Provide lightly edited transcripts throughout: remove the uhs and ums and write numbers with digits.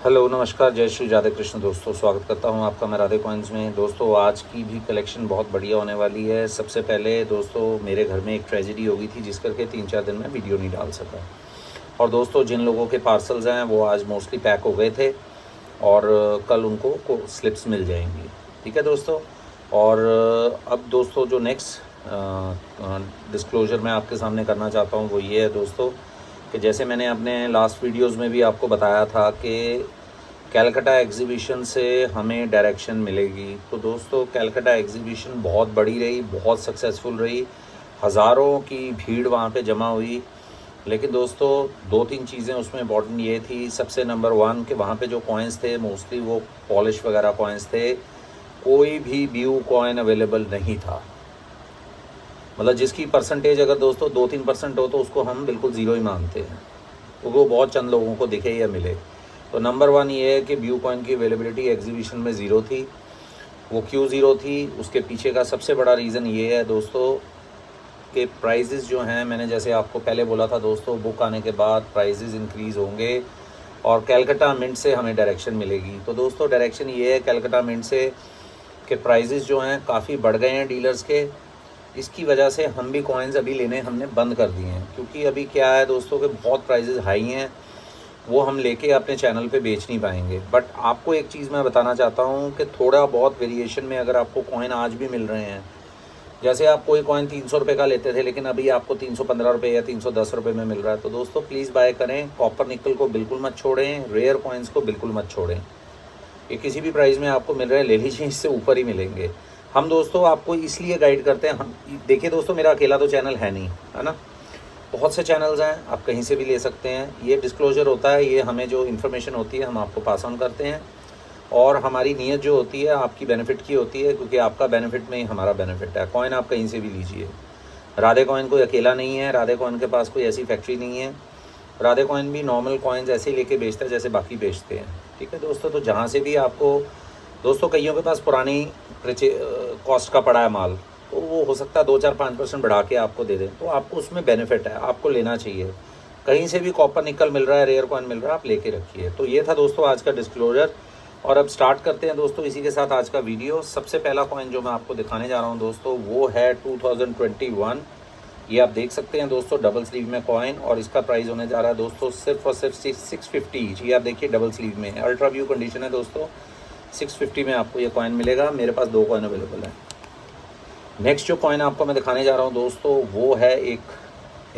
Hello नमस्कार, जय श्री राधे कृष्ण दोस्तों। स्वागत करता हूं आपका मैं राधे कॉइन्स में। दोस्तों आज की भी कलेक्शन बहुत बढ़िया होने वाली है। सबसे पहले दोस्तों मेरे घर में एक ट्रेजेडी हो गई थी जिस करके 3-4 दिन में वीडियो नहीं डाल सका। और दोस्तों जिन लोगों के पार्सल्स हैं वो आज मोस्टली पैक हो गए थे और कल उनको स्लिप्स मिल जाएंगी। ठीक है दोस्तों। और अब दोस्तों जो नेक्स्ट डिस्क्लोजर मैं आपके सामने करना चाहता हूँ वो ये है दोस्तों कि जैसे मैंने अपने लास्ट वीडियोस में भी आपको बताया था कि कैलकाटा एग्ज़िबिशन से हमें डायरेक्शन मिलेगी। तो दोस्तों कैलकाटा एग्ज़िबिशन बहुत बड़ी रही, बहुत सक्सेसफुल रही, हज़ारों की भीड़ वहाँ पे जमा हुई। लेकिन दोस्तों 2-3 चीज़ें उसमें इम्पॉर्टेंट ये थी। सबसे नंबर 1 कि वहाँ पे जो कॉइन्स थे मोस्टली वो पॉलिश वगैरह कॉइन्स थे। कोई भी ब्यू कॉइन अवेलेबल नहीं था। मतलब जिसकी परसेंटेज अगर दोस्तों 2-3% हो तो उसको हम बिल्कुल ज़ीरो ही मानते हैं, क्योंकि वो बहुत चंद लोगों को दिखे या मिले। तो नंबर 1 ये है कि ब्यू कॉइन की अवेलेबिलिटी एग्जीबिशन में ज़ीरो थी। वो क्यों ज़ीरो थी, उसके पीछे का सबसे बड़ा रीज़न ये है दोस्तों कि प्राइजेज़ जो हैं, मैंने जैसे आपको पहले बोला था दोस्तों, बुक आने के बाद प्राइजेज़ इंक्रीज़ होंगे और कैलकाटा मिंट से हमें डायरेक्शन मिलेगी। तो दोस्तों डायरेक्शन ये है कैलकाटा मिंट से कि प्राइजेज़ जो हैं काफ़ी बढ़ गए हैं डीलर्स के। इसकी वजह से हम भी कॉइन्स अभी लेने हमने बंद कर दिए हैं, क्योंकि अभी क्या है दोस्तों कि बहुत प्राइजेज़ हाई हैं, वो हम लेके अपने चैनल पे बेच नहीं पाएंगे। बट आपको एक चीज़ मैं बताना चाहता हूँ कि थोड़ा बहुत वेरिएशन में अगर आपको कॉइन आज भी मिल रहे हैं, जैसे आप कोई कॉइन 300 रुपये का लेते थे लेकिन अभी आपको 315 रुपये या 310 रुपये में मिल रहा है, तो दोस्तों प्लीज़ बाय करें। कॉपर निकल को बिल्कुल मत छोड़ें, रेयर कॉइन्स को बिल्कुल मत छोड़ें। ये किसी भी प्राइस में आपको मिल रहे हैं ले लीजिए, इससे ऊपर ही मिलेंगे। हम दोस्तों आपको इसलिए गाइड करते हैं, हम देखिए दोस्तों मेरा अकेला तो चैनल है नहीं, है ना, बहुत से चैनल्स हैं, आप कहीं से भी ले सकते हैं। ये डिस्क्लोजर होता है, ये हमें जो इन्फॉर्मेशन होती है हम आपको पास ऑन करते हैं और हमारी नीयत जो होती है आपकी बेनिफिट की होती है, क्योंकि आपका बेनिफिट में ही हमारा बेनिफिट है। कॉइन आप कहीं से भी लीजिए, राधे कॉइन कोई अकेला नहीं है, राधे कॉइन के पास कोई ऐसी फैक्ट्री नहीं है। राधे कॉइन भी नॉर्मल कॉइन्स ऐसे ही लेके बेचता है जैसे बाकी बेचते हैं। ठीक है दोस्तों। तो जहाँ से भी आपको दोस्तों, कईयों के पास पुरानी कॉस्ट का पड़ा है माल, तो वो हो सकता है 2-4-5% बढ़ा के आपको दे दें, तो आपको उसमें बेनिफिट है, आपको लेना चाहिए। कहीं से भी कॉपर निकल मिल रहा है, रेयर कॉइन मिल रहा है, आप लेके रखिए। तो ये था दोस्तों आज का डिस्क्लोजर। और अब स्टार्ट करते हैं दोस्तों इसी के साथ आज का वीडियो। सबसे पहला कॉइन जो मैं आपको दिखाने जा रहा हूँ दोस्तों वो है 2021। ये आप देख सकते हैं दोस्तों, डबल स्लीव में कॉइन, और इसका प्राइस होने जा रहा है दोस्तों सिर्फ और सिर्फ 650 ईच। ये आप देखिए डबल स्लीव में है, अल्ट्रा व्यू कंडीशन है दोस्तों। 650 में आपको ये कॉइन मिलेगा। मेरे पास 2 कॉइन अवेलेबल है। नेक्स्ट जो कॉइन आपको मैं दिखाने जा रहा हूँ दोस्तों वो है एक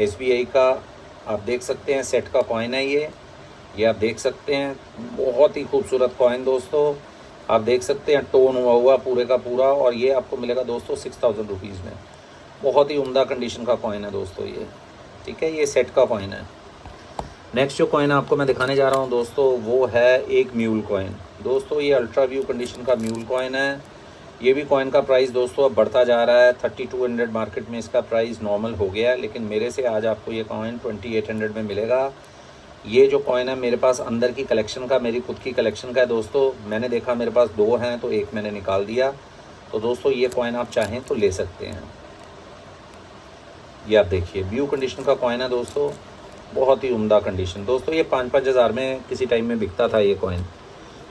SBI का, आप देख सकते हैं सेट का कॉइन है ये आप देख सकते हैं, बहुत ही खूबसूरत कॉइन दोस्तों। आप देख सकते हैं टोन हुआ हुआ पूरे का पूरा, और ये आपको मिलेगा दोस्तों 6000 रुपीज़ में। बहुत ही उम्दा कंडीशन का कॉइन है दोस्तों ये। ठीक है, ये सेट का कॉइन है। नेक्स्ट जो कॉइन आपको मैं दिखाने जा रहा हूँ दोस्तों वो है एक म्यूल कॉइन। दोस्तों ये अल्ट्रा व्यू कंडीशन का म्यूल कॉइन है। ये भी कॉइन का प्राइस दोस्तों अब बढ़ता जा रहा है। 3200 मार्केट में इसका प्राइस नॉर्मल हो गया है, लेकिन मेरे से आज आपको ये कॉइन 2800 में मिलेगा। ये जो कॉइन है मेरे पास अंदर की कलेक्शन का, मेरी खुद की कलेक्शन का है दोस्तों। मैंने देखा मेरे पास 2 हैं तो एक मैंने निकाल दिया। तो दोस्तों ये कॉइन आप चाहें तो ले सकते हैं। ये आप देखिए व्यू कंडीशन का कॉइन है दोस्तों, बहुत ही उम्दा कंडीशन दोस्तों। ये 5-5 हज़ार में किसी टाइम में बिकता था ये कॉइन,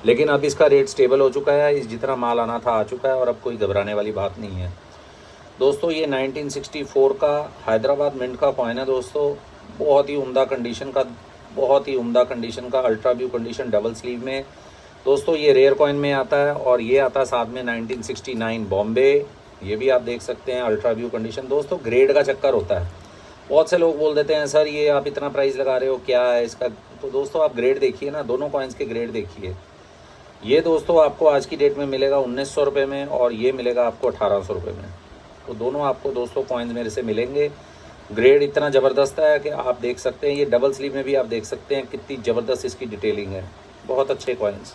लेकिन अब इसका रेट स्टेबल हो चुका है। इस जितना माल आना था आ चुका है और अब कोई घबराने वाली बात नहीं है दोस्तों। ये 1964 का हैदराबाद मिंट का कॉइन है दोस्तों, बहुत ही उम्दा कंडीशन का, बहुत ही उम्दा कंडीशन का, ultra view condition, double sleeve में दोस्तों। ये रेयर कॉइन में आता है और ये आता है साथ में 1969 बॉम्बे। ये भी आप देख सकते हैं अल्ट्रा व्यू कंडीशन दोस्तों। ग्रेड का चक्कर होता है, बहुत से लोग बोल देते हैं सर ये आप इतना प्राइस लगा रहे हो क्या है इसका। तो दोस्तों आप ग्रेड देखिए ना, दोनों कॉइन्स के ग्रेड देखिए। ये दोस्तों आपको आज की डेट में मिलेगा 1900 रुपये में और ये मिलेगा आपको 1800 रुपये में। तो दोनों आपको दोस्तों कॉइन्स मेरे से मिलेंगे। ग्रेड इतना ज़बरदस्त है कि आप देख सकते हैं। ये डबल स्लीव में भी आप देख सकते हैं कितनी ज़बरदस्त इसकी डिटेलिंग है, बहुत अच्छे कॉइन्स।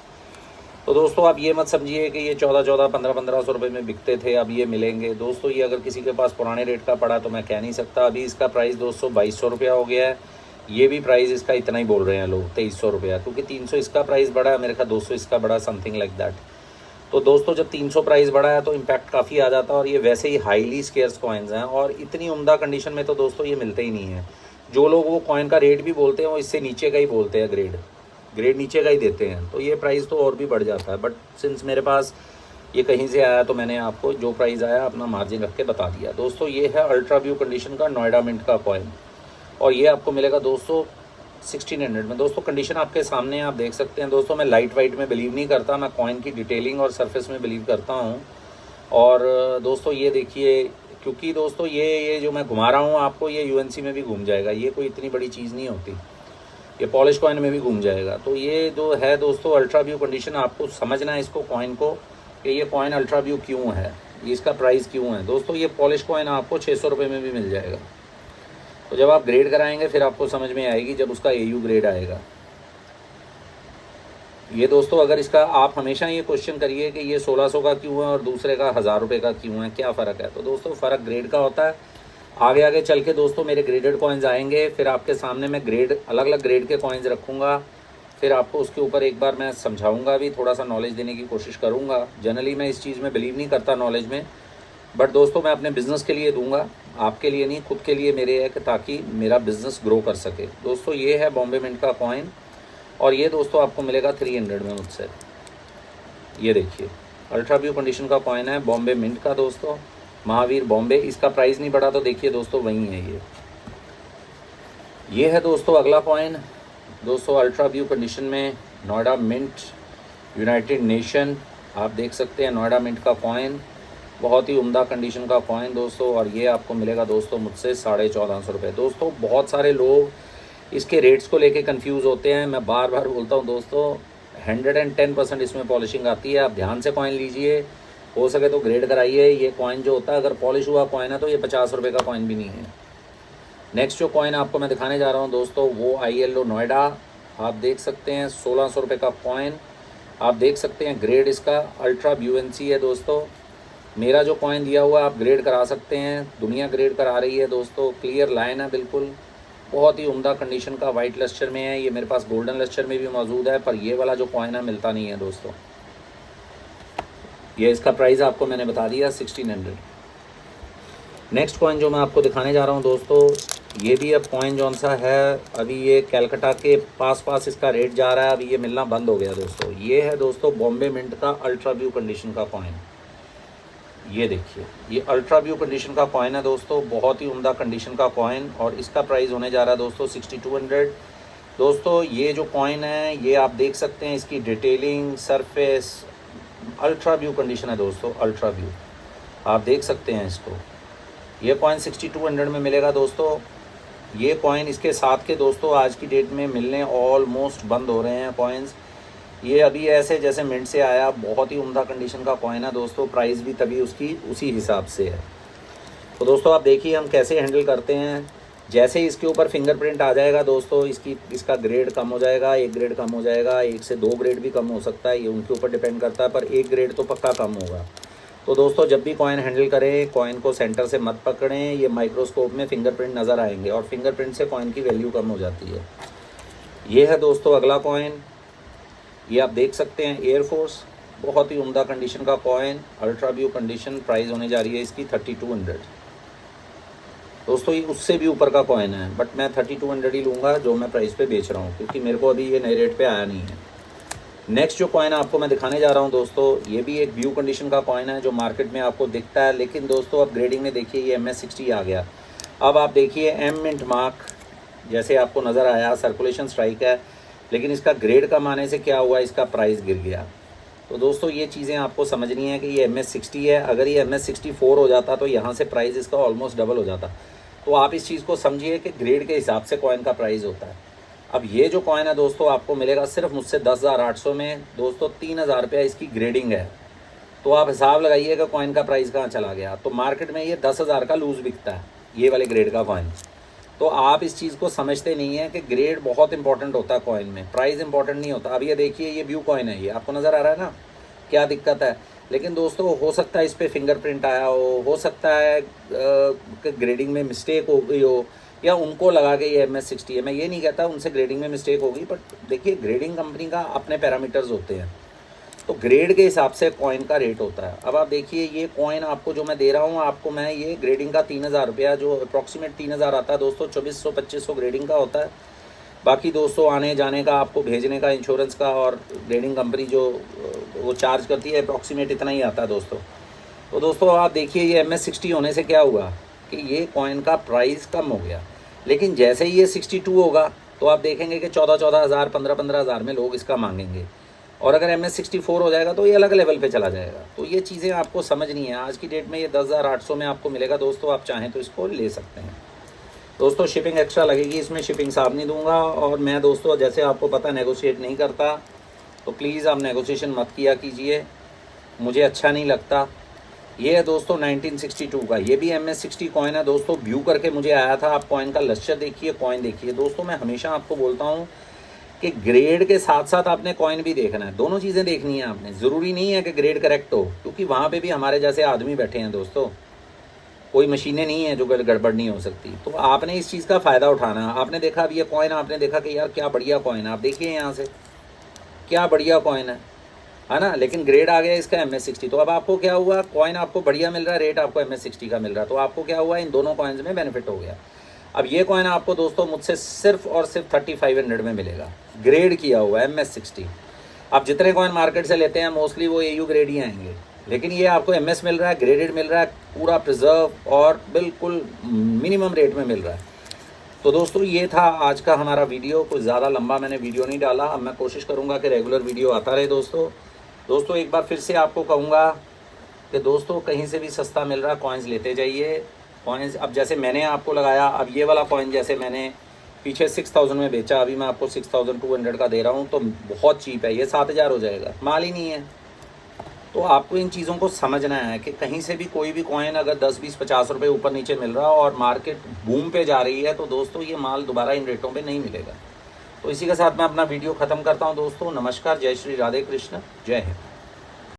तो दोस्तों आप ये मत समझिए कि ये 1400, 1500 रुपये में बिकते थे अब ये मिलेंगे दोस्तों। ये अगर किसी के पास पुराने रेट का पड़ा तो मैं कह नहीं सकता। अभी इसका प्राइस दोस्तों 2200 रुपया हो गया है। ये भी प्राइस इसका इतना ही बोल रहे हैं लोग, 2300 रुपया, क्योंकि 300 इसका प्राइस बढ़ा है, मेरे ख्याल 200 इसका बढ़ा, समथिंग लाइक दैट। तो दोस्तों जब 300 प्राइस बढ़ा है तो इम्पैक्ट काफ़ी आ जाता है। और ये वैसे ही हाईली स्केयर्स कॉइन्स हैं और इतनी उम्दा कंडीशन में तो दोस्तों ये मिलते ही नहीं है। जो लोग वो कॉइन का रेट भी बोलते हैं वो इससे नीचे का ही बोलते हैं ग्रेड। ग्रेड नीचे का ही देते हैं, तो ये प्राइस तो और भी बढ़ जाता है। बट सिंस मेरे पास ये कहीं से आया तो मैंने आपको जो प्राइस आया अपना मार्जिन रख के बता दिया। दोस्तों ये है अल्ट्रा व्यू कंडीशन का नोएडा मिंट का कॉइन, और ये आपको मिलेगा दोस्तों 1600 में। दोस्तों कंडीशन आपके सामने आप देख सकते हैं। दोस्तों मैं लाइट वाइट में बिलीव नहीं करता, मैं कॉइन की डिटेलिंग और सरफेस में बिलीव करता हूँ। और दोस्तों ये देखिए, क्योंकि दोस्तों ये जो मैं घुमा रहा हूँ आपको, ये यूएनसी में भी घूम जाएगा, ये कोई इतनी बड़ी चीज़ नहीं होती, ये पॉलिश कॉइन में भी घूम जाएगा। तो ये जो है दोस्तों अल्ट्रा व्यू कंडीशन, आपको समझना है इसको कॉइन को कि ये कॉइन अल्ट्रा व्यू क्यों है, इसका प्राइस क्यों है। दोस्तों ये पॉलिश कॉइन आपको 600 रुपये में भी मिल जाएगा। तो जब आप ग्रेड कराएंगे फिर आपको समझ में आएगी, जब उसका एयू ग्रेड आएगा। ये दोस्तों अगर इसका आप हमेशा ये क्वेश्चन करिए कि ये 1600 का क्यों है और दूसरे का 1000 रुपये का क्यों है, क्या फ़र्क है। तो दोस्तों फ़र्क ग्रेड का होता है। आगे आगे चल के दोस्तों मेरे ग्रेडेड कॉइन्स आएंगे, फिर आपके सामने मैं ग्रेड अलग अलग ग्रेड के कॉइन्स रखूँगा, फिर आपको उसके ऊपर एक बार मैं समझाऊँगा भी, थोड़ा सा नॉलेज देने की कोशिश करूँगा। जनरली मैं इस चीज़ में बिलीव नहीं करता नॉलेज में, बट दोस्तों मैं अपने बिज़नेस के लिए दूंगा, आपके लिए नहीं, खुद के लिए मेरे है कि ताकि मेरा बिज़नेस ग्रो कर सके। दोस्तों ये है बॉम्बे मिंट का कॉइन, और ये दोस्तों आपको मिलेगा 300 में मुझसे। ये देखिए अल्ट्रा व्यू कंडीशन का कॉइन है बॉम्बे मिंट का दोस्तों, महावीर बॉम्बे। इसका प्राइस नहीं बढ़ा तो देखिए दोस्तों वही है ये है दोस्तों अगला कॉइन। दोस्तों अल्ट्रा व्यू कंडीशन में नोएडा मिंट यूनाइटेड नेशन, आप देख सकते हैं नोएडा मिंट का कॉइन, बहुत ही उम्दा कंडीशन का कॉइन दोस्तों, और ये आपको मिलेगा दोस्तों मुझसे 1450 रुपये। दोस्तों बहुत सारे लोग इसके रेट्स को लेके कंफ्यूज होते हैं, मैं बार बार बोलता हूँ दोस्तों 110% इसमें पॉलिशिंग आती है। आप ध्यान से कॉइन लीजिए, हो सके तो ग्रेड कराइए। ये कॉइन जो होता है अगर पॉलिश हुआ कॉइन है तो ये 50 रुपये का कॉइन भी नहीं है। नेक्स्ट जो कॉइन आपको मैं दिखाने जा रहा हूँ दोस्तों वो ILO नोएडा, आप देख सकते हैं 1600 रुपये का कॉइन। आप देख सकते हैं ग्रेड इसका अल्ट्रा BUNC है दोस्तों। मेरा जो कॉइन दिया हुआ आप ग्रेड करा सकते हैं, दुनिया ग्रेड करा रही है दोस्तों। क्लियर लाइन है बिल्कुल, बहुत ही उम्दा कंडीशन का, वाइट लस्टर में है। ये मेरे पास गोल्डन लस्टर में भी मौजूद है, पर ये वाला जो कॉइन है मिलता नहीं है दोस्तों। ये इसका प्राइस आपको मैंने बता दिया 1600। नेक्स्ट कॉइन जो मैं आपको दिखाने जा रहा हूँ दोस्तों, ये भी अब कॉइन जौन सा है, अभी ये कैलकाटा के पास इसका रेट जा रहा है, अभी ये मिलना बंद हो गया दोस्तों। ये है दोस्तों बॉम्बे मिंट का अल्ट्रा व्यू कंडीशन का कॉइन। ये देखिए ये अल्ट्रा व्यू कंडीशन का कॉइन है दोस्तों, बहुत ही उम्दा कंडीशन का कॉइन, और इसका प्राइस होने जा रहा है दोस्तों 6200। दोस्तों ये जो कॉइन है ये आप देख सकते हैं, इसकी detailing, surface, ultra view condition है दोस्तों, अल्ट्रा व्यू आप देख सकते हैं इसको। ये कॉइन 6200 में मिलेगा दोस्तों। ये कॉइन इसके साथ के दोस्तों आज की डेट में मिलने ऑलमोस्ट बंद हो रहे हैं कॉइन्स। ये अभी ऐसे जैसे मिंट से आया, बहुत ही उम्दा कंडीशन का कॉइन है दोस्तों, प्राइस भी तभी उसकी उसी हिसाब से है। तो दोस्तों आप देखिए हम कैसे हैंडल करते हैं। जैसे ही इसके ऊपर फिंगरप्रिंट आ जाएगा दोस्तों, इसका ग्रेड कम हो जाएगा, 1 ग्रेड कम हो जाएगा, 1 से 2 ग्रेड भी कम हो सकता है, ये उनके ऊपर डिपेंड करता है, पर 1 ग्रेड तो पक्का कम होगा। तो दोस्तों जब भी कॉइन हैंडल करें, कॉइन को सेंटर से मत पकड़ें, ये माइक्रोस्कोप में फिंगरप्रिंट नज़र आएंगे और फिंगरप्रिंट से कॉइन की वैल्यू कम हो जाती है। ये है दोस्तों अगला कॉइन, ये आप देख सकते हैं एयरफोर्स, बहुत ही उम्दा कंडीशन का coin, ultra view condition, price होने जा रही है इसकी 3200। दोस्तों ये उससे भी ऊपर का कॉइन है, बट मैं 3200 ही लूँगा जो मैं प्राइस पे बेच रहा हूँ, क्योंकि मेरे को अभी ये नए रेट पे आया नहीं है। नेक्स्ट जो कॉइन आपको मैं दिखाने जा रहा हूँ दोस्तों, ये भी एक व्यू कंडीशन का कॉइन है जो मार्केट में आपको दिखता है, लेकिन दोस्तों अब ग्रेडिंग में देखिए ये MS60 आ गया। अब आप देखिए M मिंट मार्क जैसे आपको नज़र आया, सर्कुलेशन स्ट्राइक है, लेकिन इसका ग्रेड कम आने से क्या हुआ, इसका प्राइस गिर गया। तो दोस्तों ये चीज़ें आपको समझनी है कि ये MS60 है, अगर ये MS64 हो जाता तो यहाँ से प्राइस इसका ऑलमोस्ट डबल हो जाता। तो आप इस चीज़ को समझिए कि ग्रेड के हिसाब से कॉइन का प्राइस होता है। अब ये जो कॉइन है दोस्तों आपको मिलेगा सिर्फ मुझसे 10,800 में दोस्तों, 3,000 रुपया इसकी ग्रेडिंग है। तो आप हिसाब लगाइएगा कॉइन का प्राइस कहाँ चला गया। तो मार्केट में ये 10,000 का लूज़ बिकता है ये वाले ग्रेड का कॉइन। तो आप इस चीज़ को समझते नहीं हैं कि ग्रेड बहुत इंपॉर्टेंट होता है कॉइन में, प्राइस इंपॉर्टेंट नहीं होता। अब ये देखिए ये व्यू कॉइन है, ये आपको नज़र आ रहा है ना क्या दिक्कत है। लेकिन दोस्तों हो सकता है इस पर फिंगरप्रिंट आया हो सकता है कि ग्रेडिंग में मिस्टेक हो गई हो, या उनको लगा के ये MS60 है। मैं ये नहीं कहता उनसे ग्रेडिंग में मिस्टेक होगी, बट देखिए ग्रेडिंग कंपनी का अपने पैरामीटर्स होते हैं, तो ग्रेड के हिसाब से कॉइन का रेट होता है। अब आप देखिए ये कॉइन आपको जो मैं दे रहा हूँ आपको, मैं ये ग्रेडिंग का 3,000 रुपया जो अप्रॉक्सीमेट 3,000 आता है दोस्तों, 2400-2500 ग्रेडिंग का होता है। बाकी दोस्तों आने जाने का, आपको भेजने का, इंश्योरेंस का और ट्रेडिंग कंपनी जो वो चार्ज करती है अप्रॉक्सीमेट इतना ही आता है दोस्तों। तो दोस्तों आप देखिए ये MS60 होने से क्या हुआ कि ये कॉइन का प्राइस कम हो गया, लेकिन जैसे ही ये 62 होगा तो आप देखेंगे कि 14-14 हज़ार 15-15 हज़ार में लोग इसका मांगेंगे, और अगर MS64 हो जाएगा तो ये अलग लेवल पे चला जाएगा। तो ये चीज़ें आपको समझनी है। आज की डेट में ये 10,800 में आपको मिलेगा दोस्तों, आप चाहें तो इसको ले सकते हैं दोस्तों। शिपिंग एक्स्ट्रा लगेगी, इसमें शिपिंग साहब नहीं दूंगा। और मैं दोस्तों जैसे आपको पता नेगोशिएट नहीं करता, तो प्लीज़ आप नेगोशिएशन मत किया कीजिए, मुझे अच्छा नहीं लगता। ये है दोस्तों 1962 का, ये भी MS60 कॉइन है दोस्तों। व्यू करके मुझे आया था, आप कॉइन का लश्चर देखिए, कॉइन देखिए दोस्तों। मैं हमेशा आपको बोलता हूँ कि ग्रेड के साथ साथ आपने कॉइन भी देखना है, दोनों चीज़ें देखनी है आपने। ज़रूरी नहीं है कि ग्रेड करेक्ट हो, क्योंकि वहाँ पे भी हमारे जैसे आदमी बैठे हैं दोस्तों, कोई मशीनें नहीं है जो गड़बड़ नहीं हो सकती। तो आपने इस चीज़ का फ़ायदा उठाना है। आपने देखा अब ये कॉइन, आपने देखा कि यार क्या बढ़िया कॉइन है, आप देखिए यहाँ से क्या बढ़िया कॉइन है ना। लेकिन ग्रेड आ गया इसका MS60। तो अब आपको क्या हुआ, कॉइन आपको बढ़िया मिल रहा है, रेट आपको MS60 का मिल रहा है। तो आपको क्या हुआ, इन दोनों कॉइन्स में बेनिफिट हो गया। अब ये कॉइन आपको दोस्तों मुझसे सिर्फ और सिर्फ 3500 में मिलेगा, ग्रेड किया हुआ MS60। आप जितने कॉइन मार्केट से लेते हैं मोस्टली वो AU ग्रेड ही आएंगे, लेकिन ये आपको MS मिल रहा है, ग्रेडेड मिल रहा है, पूरा प्रिजर्व और बिल्कुल मिनिमम रेट में मिल रहा है। तो दोस्तों ये था आज का हमारा वीडियो। कुछ ज़्यादा लंबा मैंने वीडियो नहीं डाला, अब मैं कोशिश करूँगा कि रेगुलर वीडियो आता रहे दोस्तों। एक बार फिर से आपको कहूँगा कि दोस्तों कहीं से भी सस्ता मिल रहा है कॉइन्स लेते जाइए। कॉइन्स अब जैसे मैंने आपको लगाया, अब ये वाला कॉइन जैसे मैंने पीछे 6000 में बेचा, अभी मैं आपको 6200 का दे रहा हूँ, तो बहुत चीप है। ये 7000 हो जाएगा, माल ही नहीं है। तो आपको इन चीज़ों को समझना है कि कहीं से भी कोई भी कॉइन अगर 10, 20, 50 रुपये ऊपर नीचे मिल रहा है और मार्केट बूम पे जा रही है, तो दोस्तों ये माल दोबारा इन रेटों पे नहीं मिलेगा। तो इसी के साथ मैं अपना वीडियो ख़त्म करता हूँ दोस्तों। नमस्कार, जय श्री राधे कृष्ण, जय हिंद।